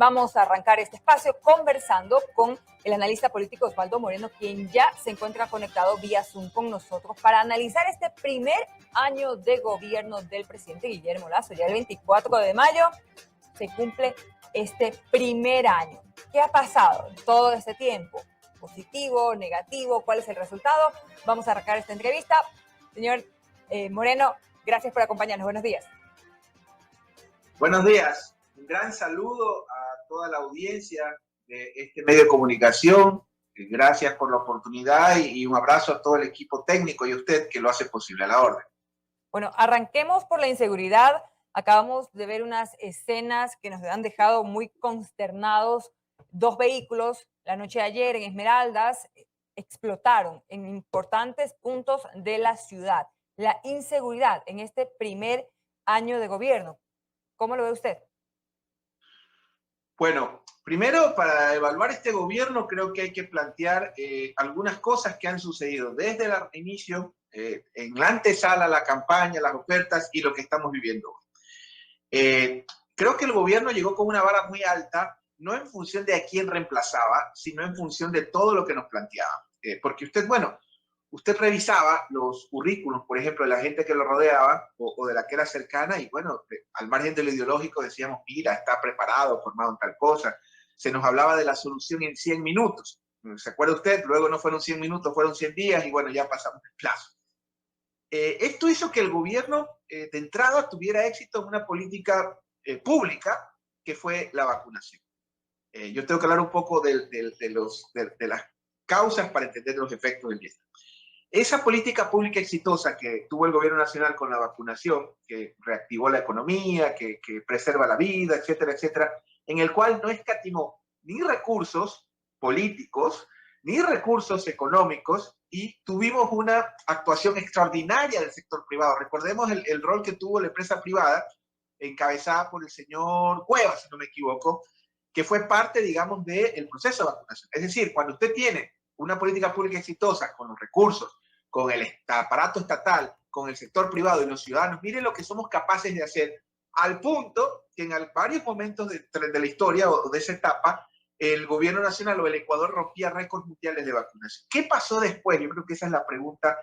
Vamos a arrancar este espacio conversando con el analista político Osvaldo Moreno, quien ya se encuentra conectado vía Zoom con nosotros para analizar este primer año de gobierno del presidente Guillermo Lasso. Ya el 24 de mayo se cumple este primer año. ¿Qué ha pasado en todo este tiempo? ¿Positivo, negativo? ¿Cuál es el resultado? Vamos a arrancar esta entrevista. Señor Moreno, gracias por acompañarnos. Buenos días. Buenos días. Un gran saludo a toda la audiencia de este medio de comunicación. Gracias por la oportunidad y un abrazo a todo el equipo técnico y a usted que lo hace posible. A la orden. Bueno, arranquemos por la inseguridad. Acabamos de ver unas escenas que nos han dejado muy consternados. 2 vehículos la noche de ayer en Esmeraldas explotaron en importantes puntos de la ciudad. La inseguridad en este primer año de gobierno, ¿cómo lo ve usted? Bueno, primero para evaluar este gobierno creo que hay que plantear algunas cosas que han sucedido desde el inicio, en la antesala, la campaña, las ofertas y lo que estamos viviendo hoy. Creo que el gobierno llegó con una vara muy alta, no en función de a quién reemplazaba, sino en función de todo lo que nos planteaba. Porque usted revisaba los currículos, por ejemplo, de la gente que lo rodeaba o de la que era cercana y bueno, al margen de lo ideológico decíamos, mira, está preparado, formado en tal cosa. Se nos hablaba de la solución en 100 minutos. ¿Se acuerda usted? Luego no fueron 100 minutos, fueron 100 días y bueno, ya pasamos el plazo. Esto hizo que el gobierno de entrada tuviera éxito en una política pública que fue la vacunación. Yo tengo que hablar un poco de las causas para entender los efectos del mismo. Esa política pública exitosa que tuvo el gobierno nacional con la vacunación, que reactivó la economía, que preserva la vida, etcétera, etcétera, en el cual no escatimó ni recursos políticos, ni recursos económicos, y tuvimos una actuación extraordinaria del sector privado. Recordemos el rol que tuvo la empresa privada, encabezada por el señor Cuevas, si no me equivoco, que fue parte, digamos, del proceso de vacunación. Es decir, cuando usted tiene una política pública exitosa con los recursos, con el aparato estatal, con el sector privado y los ciudadanos, miren lo que somos capaces de hacer, al punto que en varios momentos de la historia o de esa etapa, el gobierno nacional o el Ecuador rompía récords mundiales de vacunación. ¿Qué pasó después? Yo creo que esa es la pregunta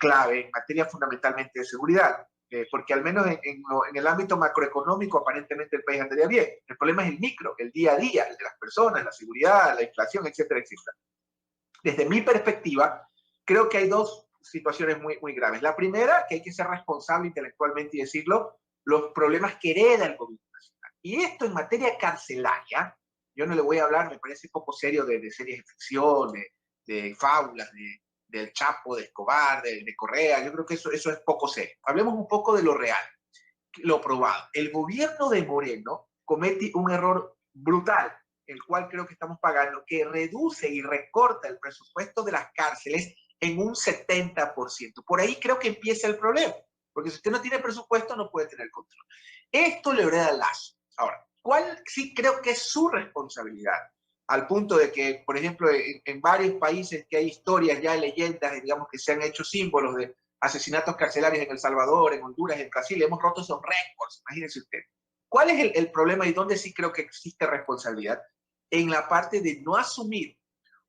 clave en materia fundamentalmente de seguridad, porque al menos en el ámbito macroeconómico aparentemente el país andaría bien. El problema es el micro, el día a día, el de las personas, la seguridad, la inflación, etcétera, etcétera. Desde mi perspectiva, creo que hay dos situaciones muy, muy graves. La primera, que hay que ser responsable intelectualmente y decirlo, los problemas que hereda el gobierno nacional. Y esto en materia carcelaria, yo no le voy a hablar, me parece poco serio de series de ficción, de fábulas, del Chapo, de Escobar, de Correa. Yo creo que eso es poco serio. Hablemos un poco de lo real, lo probado. El gobierno de Moreno comete un error brutal, el cual creo que estamos pagando, que reduce y recorta el presupuesto de las cárceles en un 70%. Por ahí creo que empieza el problema, porque si usted no tiene presupuesto no puede tener control. Esto le hereda Lasso. Ahora, ¿cuál sí creo que es su responsabilidad? Al punto de que, por ejemplo, en varios países que hay historias ya, leyendas, digamos, que se han hecho símbolos de asesinatos carcelarios en El Salvador, en Honduras, en Brasil, hemos roto esos récords, imagínense usted. ¿Cuál es el problema y dónde sí creo que existe responsabilidad? En la parte de no asumir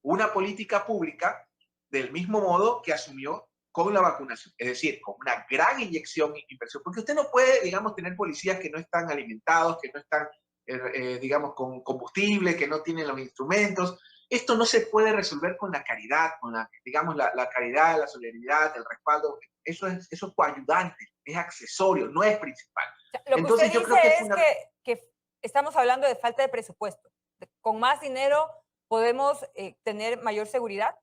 una política pública del mismo modo que asumió con la vacunación, es decir, con una gran inyección e inversión, porque usted no puede, digamos, tener policías que no están alimentados, que no están, digamos, con combustible, que no tienen los instrumentos. Esto no se puede resolver con la caridad, con digamos, la caridad, la solidaridad, el respaldo. Eso es coayudante, es accesorio, no es principal. O sea, lo que Entonces, usted yo creo que es que estamos hablando de falta de presupuesto. ¿Con más dinero podemos tener mayor seguridad?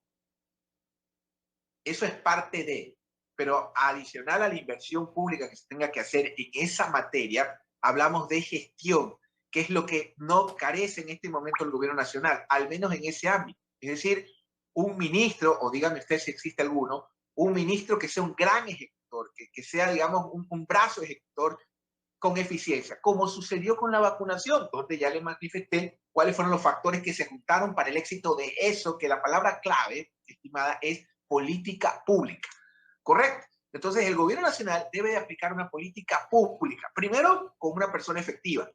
Eso es parte de, pero adicional a la inversión pública que se tenga que hacer en esa materia, hablamos de gestión, que es lo que no carece en este momento el gobierno nacional, al menos en ese ámbito. Es decir, un ministro, o dígame usted si existe alguno, un ministro que sea un gran ejecutor, que sea, digamos, un brazo ejecutor con eficiencia, como sucedió con la vacunación, donde ya le manifesté cuáles fueron los factores que se juntaron para el éxito de eso, que la palabra clave, estimada, es política pública. ¿Correcto? Entonces, el gobierno nacional debe de aplicar una política pública, primero con una persona efectiva.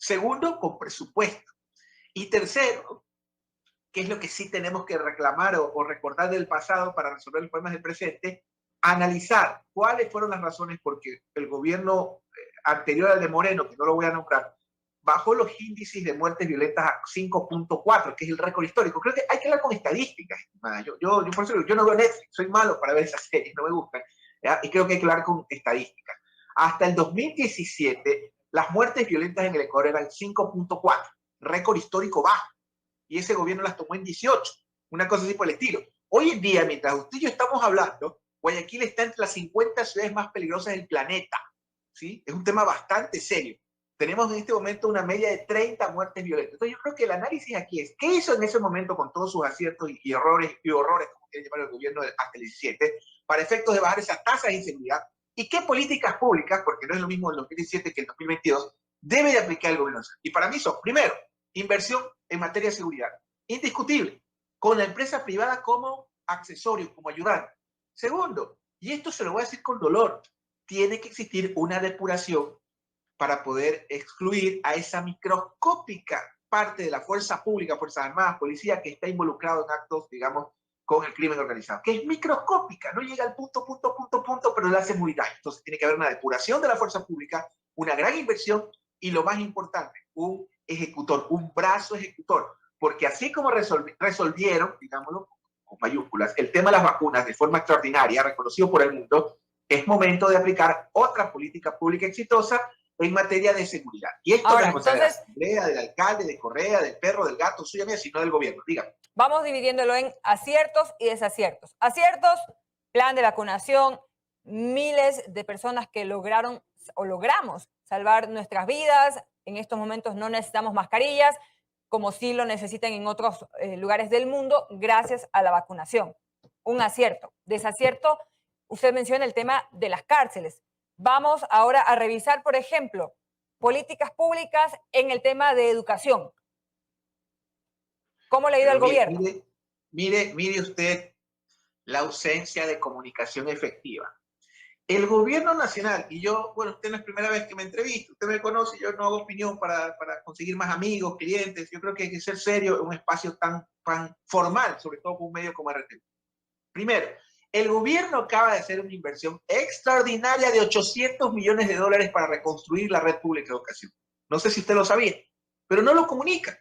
Segundo, con presupuesto. Y tercero, que es lo que sí tenemos que reclamar o recordar del pasado para resolver los problemas del presente, analizar cuáles fueron las razones por que el gobierno anterior al de Moreno, que no lo voy a nombrar, bajó los índices de muertes violentas a 5.4, que es el récord histórico. Creo que hay que hablar con estadísticas. Yo por eso yo no veo Netflix, soy malo para ver esas series, no me gustan. ¿Ya? Y creo que hay que hablar con estadísticas. Hasta el 2017, las muertes violentas en el Ecuador eran 5.4, récord histórico bajo. Y ese gobierno las tomó en 18, una cosa así por el estilo. Hoy en día, mientras usted y yo estamos hablando, Guayaquil está entre las 50 ciudades más peligrosas del planeta. ¿Sí? Es un tema bastante serio. Tenemos en este momento una media de 30 muertes violentas. Entonces yo creo que el análisis aquí es, ¿qué hizo en ese momento con todos sus aciertos y errores, como quiere llamar el gobierno hasta el 17, para efectos de bajar esas tasas de inseguridad? ¿Y qué políticas públicas, porque no es lo mismo en el 2017 que en el 2022, debe de aplicar el gobierno? Y para mí son, primero, inversión en materia de seguridad, indiscutible, con la empresa privada como accesorio, como ayudante. Segundo, y esto se lo voy a decir con dolor, tiene que existir una depuración para poder excluir a esa microscópica parte de la fuerza pública, Fuerzas Armadas, policía, que está involucrado en actos, digamos, con el crimen organizado, que es microscópica, no llega al punto, pero le hace muy daño. Entonces tiene que haber una depuración de la fuerza pública, una gran inversión y lo más importante, un ejecutor, un brazo ejecutor, porque así como resolvieron, digámoslo con mayúsculas, el tema de las vacunas de forma extraordinaria, reconocido por el mundo, es momento de aplicar otra política pública exitosa en materia de seguridad. Y esto Ahora, no es responsabilidad de la Asamblea, del alcalde, de Correa, del perro, del gato, suya mía, sino del gobierno. Dígame. Vamos dividiéndolo en aciertos y desaciertos. Aciertos, plan de vacunación, miles de personas que lograron o logramos salvar nuestras vidas. En estos momentos no necesitamos mascarillas, como sí lo necesitan en otros lugares del mundo, gracias a la vacunación. Un acierto. Desacierto, usted menciona el tema de las cárceles. Vamos ahora a revisar, por ejemplo, políticas públicas en el tema de educación. ¿Cómo le ha ido al gobierno? Mire usted la ausencia de comunicación efectiva. El gobierno nacional, y yo, bueno, usted no es la primera vez que me entrevista, usted me conoce, yo no hago opinión para conseguir más amigos, clientes, yo creo que hay que ser serio en un espacio tan formal, sobre todo con un medio como RTV. Primero, el gobierno acaba de hacer una inversión extraordinaria de 800 millones de dólares para reconstruir la red pública de educación. No sé si usted lo sabía, pero no lo comunican.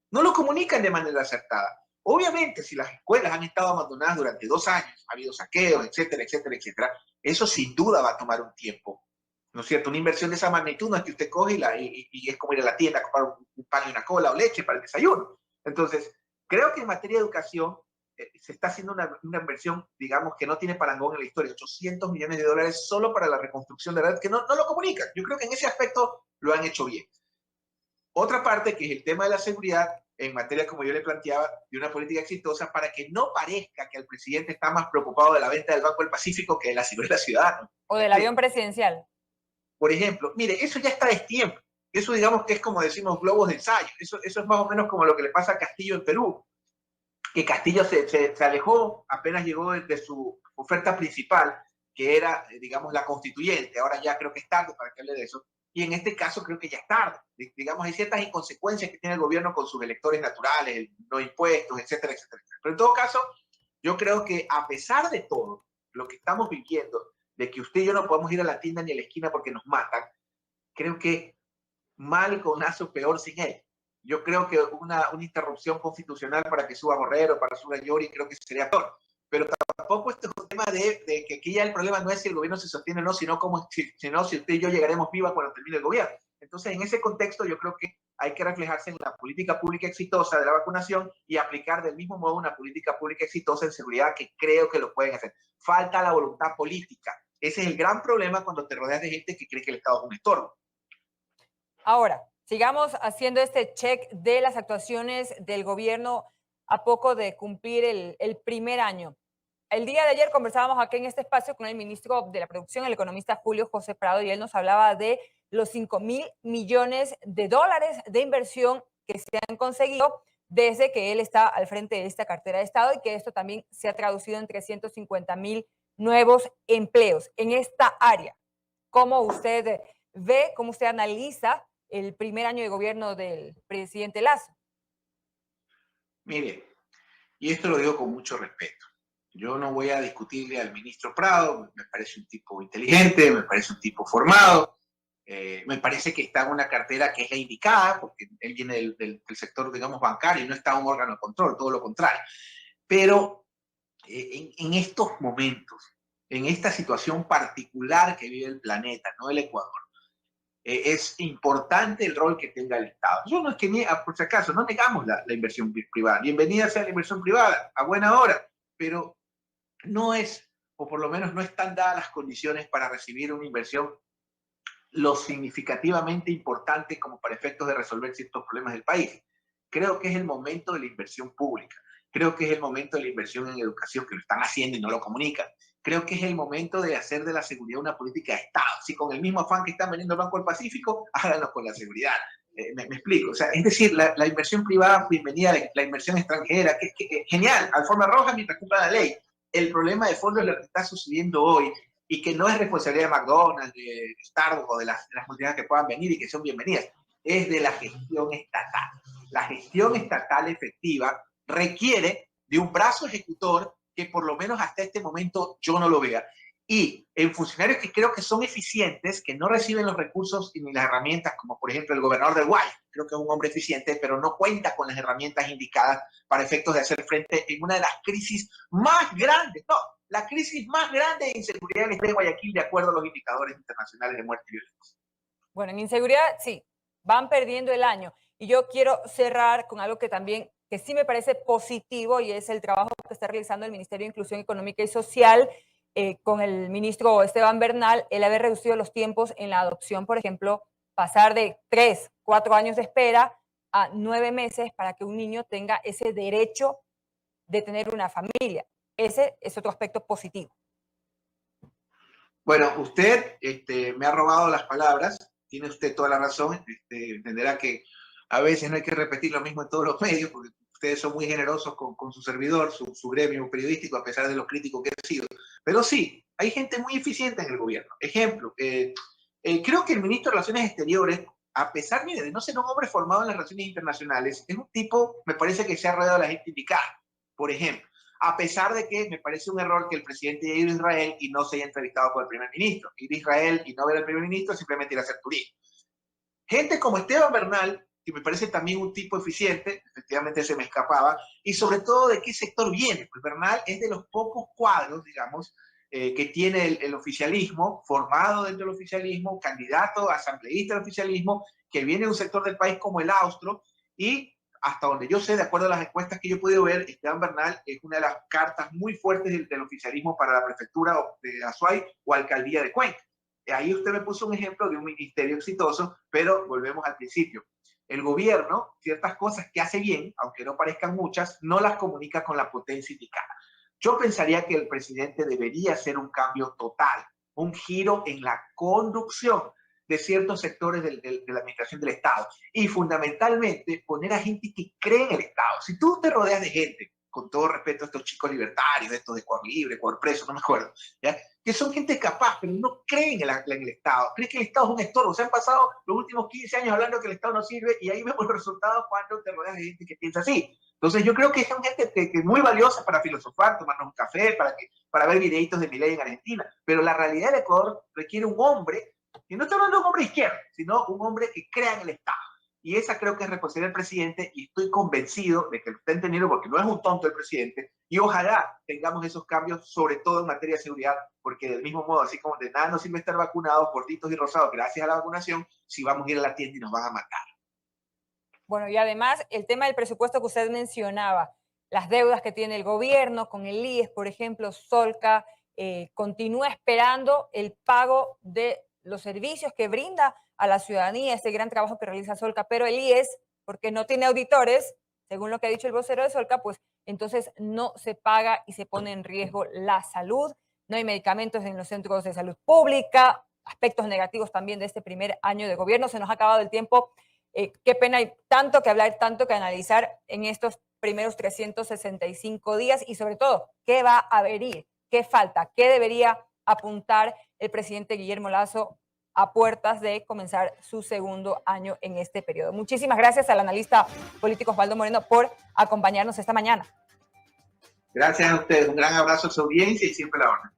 No lo comunican de manera acertada. Obviamente, si las escuelas han estado abandonadas durante 2 años, ha habido saqueos, etcétera, etcétera, etcétera, eso sin duda va a tomar un tiempo. ¿No es cierto? Una inversión de esa magnitud no es que usted coge y es como ir a la tienda a comprar un pan y una cola o leche para el desayuno. Entonces, creo que en materia de educación se está haciendo una inversión, digamos, que no tiene parangón en la historia, 800 millones de dólares solo para la reconstrucción de la red, que no lo comunican. Yo creo que en ese aspecto lo han hecho bien. Otra parte, que es el tema de la seguridad, en materia, como yo le planteaba, de una política exitosa, para que no parezca que el presidente está más preocupado de la venta del Banco del Pacífico que de la seguridad ciudadana. O del avión presidencial. Por ejemplo, mire, eso ya está a destiempo. Eso, digamos, que es como decimos globos de ensayo. Eso es más o menos como lo que le pasa a Castillo en Perú. Que Castillo se alejó, apenas llegó de su oferta principal, que era, digamos, la constituyente. Ahora ya creo que es tarde para que hable de eso. Y en este caso creo que ya es tarde. Digamos, hay ciertas inconsecuencias que tiene el gobierno con sus electores naturales, no impuestos, etcétera, etcétera. Pero en todo caso, yo creo que a pesar de todo lo que estamos viviendo, de que usted y yo no podemos ir a la tienda ni a la esquina porque nos matan, creo que mal conazo, peor sin él. Yo creo que una interrupción constitucional para que suba Borrero, para que suba Llori, creo que sería peor. Pero tampoco este es un tema de que aquí ya el problema no es si el gobierno se sostiene o no, sino si usted y yo llegaremos vivas cuando termine el gobierno. Entonces, en ese contexto, yo creo que hay que reflejarse en la política pública exitosa de la vacunación y aplicar del mismo modo una política pública exitosa en seguridad, que creo que lo pueden hacer. Falta la voluntad política. Ese es el gran problema cuando te rodeas de gente que cree que el Estado es un estorbo. Ahora, sigamos haciendo este check de las actuaciones del gobierno a poco de cumplir el primer año. El día de ayer conversábamos aquí en este espacio con el ministro de la Producción, el economista Julio José Prado, y él nos hablaba de los 5.000 millones de dólares de inversión que se han conseguido desde que él está al frente de esta cartera de Estado, y que esto también se ha traducido en 350.000 nuevos empleos en esta área. ¿Cómo usted ve, cómo usted analiza el primer año de gobierno del presidente Lasso? Mire, y esto lo digo con mucho respeto. Yo no voy a discutirle al ministro Prado, me parece un tipo inteligente, me parece un tipo formado, me parece que está en una cartera que es la indicada, porque él viene del sector, digamos, bancario y no está en un órgano de control, todo lo contrario. Pero en estos momentos, en esta situación particular que vive el planeta, no el Ecuador, es importante el rol que tenga el Estado. Yo no es que, por si acaso, no negamos la inversión privada. Bienvenida sea la inversión privada, a buena hora, pero no es, o por lo menos no están dadas las condiciones para recibir una inversión lo significativamente importante como para efectos de resolver ciertos problemas del país. Creo que es el momento de la inversión pública. Creo que es el momento de la inversión en educación, que lo están haciendo y no lo comunican. Creo que es el momento de hacer de la seguridad una política de Estado. Si con el mismo afán que están vendiendo el Banco del Pacífico, háganlo con la seguridad. Me explico. O sea, es decir, la inversión privada, bienvenida, la inversión extranjera, que genial, alfombra roja mientras cumpla la ley. El problema de fondo es lo que está sucediendo hoy y que no es responsabilidad de McDonald's, de Starbucks o de las multinacionales que puedan venir y que son bienvenidas, es de la gestión estatal. La gestión estatal efectiva requiere de un brazo ejecutor que por lo menos hasta este momento yo no lo vea. Y en funcionarios que creo que son eficientes, que no reciben los recursos ni las herramientas, como por ejemplo el gobernador del Guay, creo que es un hombre eficiente, pero no cuenta con las herramientas indicadas para efectos de hacer frente en una de las crisis más grandes, no, la crisis más grande de inseguridad en de Guayaquil, de acuerdo a los indicadores internacionales de muerte y violencia. Bueno, en inseguridad, sí, van perdiendo el año. Y yo quiero cerrar con algo que también, que sí me parece positivo, y es el trabajo que está realizando el Ministerio de Inclusión Económica y Social con el ministro Esteban Bernal, el haber reducido los tiempos en la adopción, por ejemplo, pasar de 3, 4 años de espera a 9 meses para que un niño tenga ese derecho de tener una familia. Ese es otro aspecto positivo. Bueno, usted me ha robado las palabras, tiene usted toda la razón, entenderá que a veces no hay que repetir lo mismo en todos los medios, porque ustedes son muy generosos con su servidor, su gremio periodístico, a pesar de lo crítico que ha sido. Pero sí, hay gente muy eficiente en el gobierno. Ejemplo, creo que el ministro de Relaciones Exteriores, a pesar de no ser un hombre formado en las relaciones internacionales, es un tipo, me parece que se ha rodeado de la gente indicada. Por ejemplo, a pesar de que me parece un error que el presidente haya ido a Israel y no se haya entrevistado con el primer ministro. Ir a Israel y no ver al primer ministro es simplemente ir a hacer turismo. Gente como Esteban Bernal, que me parece también un tipo eficiente, efectivamente se me escapaba, y sobre todo de qué sector viene. Pues Bernal es de los pocos cuadros, digamos, que tiene el oficialismo, formado dentro del oficialismo, candidato a asambleísta del oficialismo, que viene de un sector del país como el austro, y hasta donde yo sé, de acuerdo a las encuestas que yo he podido ver, Esteban Bernal es una de las cartas muy fuertes del oficialismo para la prefectura de Azuay o alcaldía de Cuenca. Ahí usted me puso un ejemplo de un ministerio exitoso, pero volvemos al principio. El gobierno, ciertas cosas que hace bien, aunque no parezcan muchas, no las comunica con la potencia indicada. Yo pensaría que el presidente debería hacer un cambio total, un giro en la conducción de ciertos sectores de la administración del Estado y fundamentalmente poner a gente que cree en el Estado. Si tú te rodeas de gente, con todo respeto a estos chicos libertarios, estos de Ecuador Libre, Ecuador Preso, no me acuerdo, ¿ya? Que son gente capaz, pero no creen en el Estado, creen que el Estado es un estorbo. Se han pasado los últimos 15 años hablando que el Estado no sirve y ahí vemos los resultados cuando te rodeas de gente que piensa así. Entonces yo creo que es gente que es muy valiosa para filosofar, tomarnos un café, para ver videitos de Milei en Argentina, pero la realidad del Ecuador requiere un hombre, y no estoy hablando de un hombre izquierdo, sino un hombre que crea en el Estado. Y esa creo que es responsabilidad del presidente y estoy convencido de que lo está entendiendo porque no es un tonto el presidente y ojalá tengamos esos cambios, sobre todo en materia de seguridad, porque del mismo modo, así como de nada nos sirve estar vacunados, gorditos y rosados, gracias a la vacunación, si vamos a ir a la tienda y nos van a matar. Bueno, y además el tema del presupuesto que usted mencionaba, las deudas que tiene el gobierno con el IES, por ejemplo, Solca continúa esperando el pago de los servicios que brinda a la ciudadanía, ese gran trabajo que realiza Solca, pero el IES, porque no tiene auditores, según lo que ha dicho el vocero de Solca, pues entonces no se paga y se pone en riesgo la salud, no hay medicamentos en los centros de salud pública, aspectos negativos también de este primer año de gobierno, se nos ha acabado el tiempo. Qué pena, hay tanto que hablar, tanto que analizar en estos primeros 365 días y sobre todo, ¿qué va a venir? ¿Qué falta? ¿Qué debería apuntar el presidente Guillermo Lasso a puertas de comenzar su segundo año en este periodo. Muchísimas gracias al analista político Osvaldo Moreno por acompañarnos esta mañana. Gracias a ustedes, un gran abrazo a su audiencia y siempre la orden.